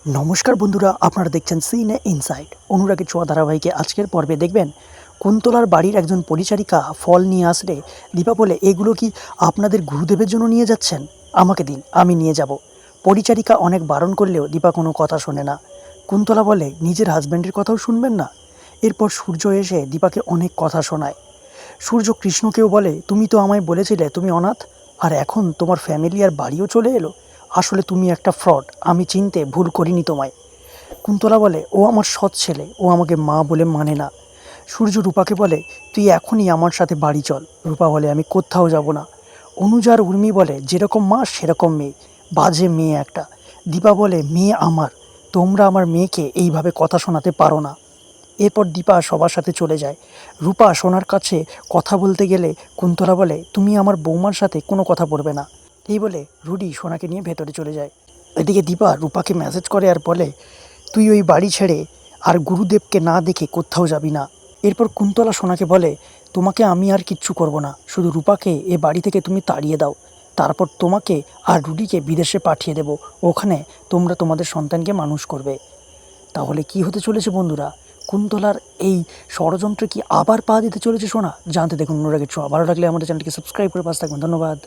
নমস্কার বন্ধুরা, আপনারা দেখছেন সিনে ইনসাইড। অনুরাগের ছোঁয়া ধারাবাহিকে আজকের পর্বে দেখবেন কুন্তলার বাড়ির একজন পরিচারিকা ফল নিয়ে আসলে দীপা বলে, এগুলো কি আপনাদের গুরুদেবের জন্য নিয়ে যাচ্ছেন? আমাকে দিন, আমি নিয়ে যাব। পরিচারিকা অনেক বারণ করলেও দীপা কোনো কথা শোনে না। কুন্তলা বলে, নিজের হাজব্যান্ডের কথাও শুনবেন না? এরপর সূর্য এসে দীপাকে অনেক কথা শোনায়। সূর্য কৃষ্ণকেও বলে, তুমি তো আমায় বলেছিলে তুমি অনাথ, আর এখন তোমার ফ্যামিলি আর বাড়িও চলে এলো। আসলে তুমি একটা ফ্রড, আমি চিনতে ভুল করিনি তোমায়। কুন্তলা বলে, ও আমার সৎ ছেলে, ও আমাকে মা বলে মানে না। সূর্য রূপাকে বলে, তুই এখনই আমার সাথে বাড়ি চল। রূপা বলে, আমি কোথাও যাব না। অনুজা আর উর্মি বলে, যেরকম মা সেরকম মেয়ে, বাজে মেয়ে একটা। দীপা বলে, মেয়ে আমার, তোমরা আমার মেয়েকে এইভাবে কথা শোনাতে পারো না। এরপর দীপা সবার সাথে চলে যায়। রূপা সোনার কাছে কথা বলতে গেলে কুন্তলা বলে, তুমি আমার বৌমার সাথে কোনো কথা বলবে না। এই বলে রুডি সোনাকে নিয়ে ভেতরে চলে যায়। এদিকে দীপা রূপাকে মেসেজ করে আর বলে, তুই ওই বাড়ি ছেড়ে আর গুরুদেবকে না দেখে কোথাও যাবি না। এরপর কুন্তলা সোনাকে বলে, তোমাকে আমি আর কিচ্ছু করব না, শুধু রূপাকে এ বাড়ি থেকে তুমি তাড়িয়ে দাও। তারপর তোমাকে আর রুডিকে বিদেশে পাঠিয়ে দেব, ওখানে তোমরা তোমাদের সন্তানকে মানুষ করবে। তাহলে কি হতে চলেছে বন্ধুরা? কুন্তলার এই ষড়যন্ত্রে কি আবার পা দিতে চলেছে সোনা? জানতে দেখুন অনুরাগের ছোঁয়া। ভালো লাগলে আমাদের চ্যানেলটিকে সাবস্ক্রাইব করে পাশে থাকবেন। ধন্যবাদ।